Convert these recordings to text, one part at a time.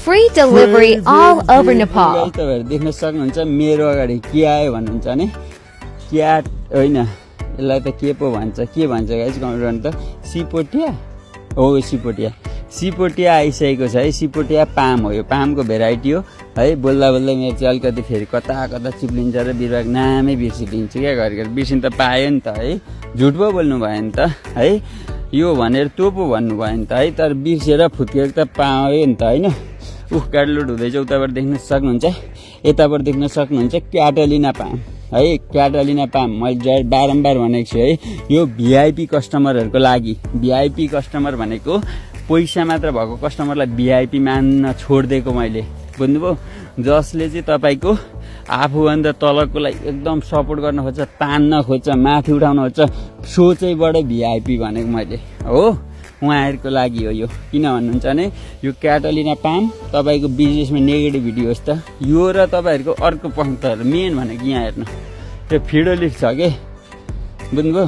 Free delivery all over Nepal. तपाईहरु देख्न सक्नुहुन्छ मेरो अगाडि के आयो भन्नुहुन्छ भने क्याट हैन यसलाई त के पो भन्छ गाइस कमेन्ट गर्नु त सिपोटिया हो सिपोटिया आइसकेको छ है सिपोटिया पाम हो यो पामको भेराइटी हो है बोल्दा बोल्दै मेरो चाहिँ अलिकति फेरि कता चिप्लिन्छ र बिरुवाको नामै बिर्सिदिन्छु क्या घरिघरि बिर्सिन त पायो नि त है झुट पो बोल्नु भयो नि त है यो भनेर त्यो पो भन्नु भयो नि त है तर बिर्सेर फुत्केको त पायो नि त हैन क्याटलुट हुँदैछ उताबाट देख्न सक्नुहुन्छ यताबाट देख्न सक्नुहुन्छ क्याटलिना पाम है क्याटलिना पाम मैले बारम्बार भनेको छु है यो भिआइपी कस्टमरहरुको लागि भिआइपी कस्टमर भनेको पैसा मात्र भएको कस्टमरलाई भिआइपी मान्न छोड्दिएको मैले बुझ्नुभयो जसले चाहिँ तपाईको आफूभन्दा तलकोलाई एकदम सपोर्ट गर्न खोज्छ तान्न खोज्छ माथि उठाउन खोज्छ सोचैबाट भिआइपी भनेको मैले हो उहाँहरुको लागि हो यो किन भन्नुहुन्छ भने यो क्याटलिना पाम तपाईको बिजनेसमा नेगेटिभिटी होस् त यो र तपाईहरुको अर्को पक्ष मेन भनेको यहाँ हेर्नु यो फिडोलिफ छ के बुझ्नुभयो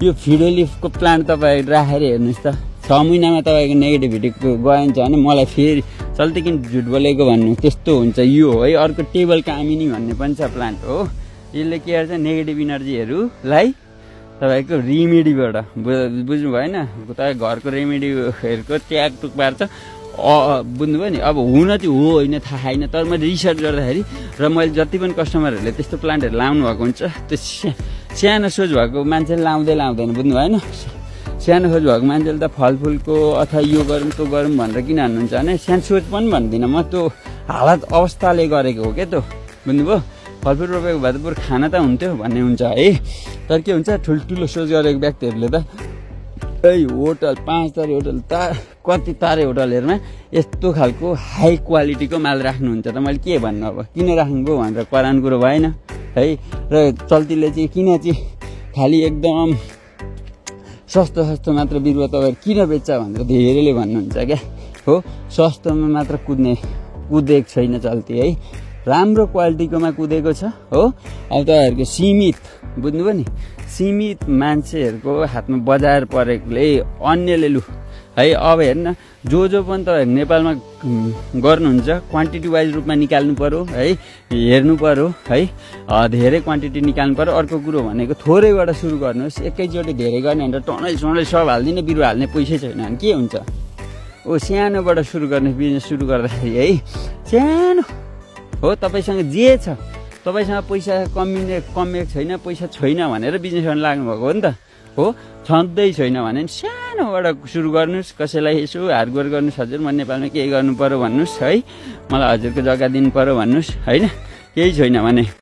यो फिडोलिफको प्लान्ट तपाईहरु राखेर हेर्नुस् त 6 महिनामा तपाईको नेगेटिभिटी गएन्छ भने मलाई फेरि चल्ती किन झुट बोलेको भन्नु त्यस्तो हुन्छ यो है अर्को टेबल कामिनी भन्ने पनि छ प्लान्ट हो यसले के गर्छ नेगेटिभ एनर्जीहरुलाई तपाईको रेमेडीबाट बुझ्नु भएन तपाईँ घरको रेमेडीहरुको ट्याग टुक पार्छ बुझ्नुभयो नि अब हुन चाहिँ हो होइन थाहा छैन तर मैले रिसर्च गर्दाखेरि र मैले जति पनि कस्टमरहरूले त्यस्तो प्लान्टहरु लाउनु भएको हुन्छ त्यो सानो सोच भएको मान्छेले लाउँदैन बुझ्नु भएन सानो सोच भएको मान्छेले त फलफुलको अथवा यो गरौँ त्यो गरौँ भनेर किन भन्नुहुन्छ भने सानो सोच पनि भन्दिनँ म त्यो हालत अवस्थाले गरेको हो क्या त्यो बुझ्नुभयो फलफुल रोपेको भए त बरु खाना त हुन्थ्यो भन्ने हुन्छ है तर के हुन्छ ठुल्ठुलो सोच गरेको व्यक्तिहरूले त होटल 5 तारे होटल कति तारे होटलहरुमा यस्तो खालको हाई क्वालिटीको माल राख्नुहुन्छ त मैले के भन्नु अब किन राख्नुभयो भनेर करान कुरो भएन है र चल्तीले चाहिँ किन चाहिँ खाली एकदम सस्तो मात्र बिरुवा तपाईहरु किन बेच्छ भनेर धेरैले भन्नुहुन्छ क्या हो सस्तोमा मात्र कुदेको छैन चल्ती है राम्रो क्वालिटीकोमा कुदेको छ हो अब तपाईहरुको सीमित बुझ्नुभयो नि सीमित मान्छेहरुको हातमा बजार परेकोले अन्यले लु है अब हेर्न जो पनि तपाईहरु नेपालमा गर्नुहुन्छ क्वान्टिटी वाइज रूपमा निकाल्नु पर्यो है हेर्नु पर्यो है धेरै क्वान्टिटी निकाल्नु पर्यो अर्को कुरो भनेको थोरैबाट सुरु गर्नुस् एकैचोटी धेरै गर्ने भनेर टनै सब हाल्दिने बिरुवा हाल्ने पैसै छैन भने के हुन्छ ओ सानोबाट सुरु गर्ने बिजनेस सुरु गर्दाखेरि है सानो हो तपाईसँग जे छ तपाईसँग पैसा कमिएको छैन पैसा छैन भनेर बिजनेस गर्न लाग्नु भएको हो नि त हो छँदै छैन भने सानोबाट सुरु गर्नुस् कसैलाई यसो हारगोर गर्नुस् हजुर म नेपालमा के गर्नु पर्यो भन्नुस् है मलाई हजुरको जग्गा दिनु पर्यो भन्नुस् हैन केही छैन भने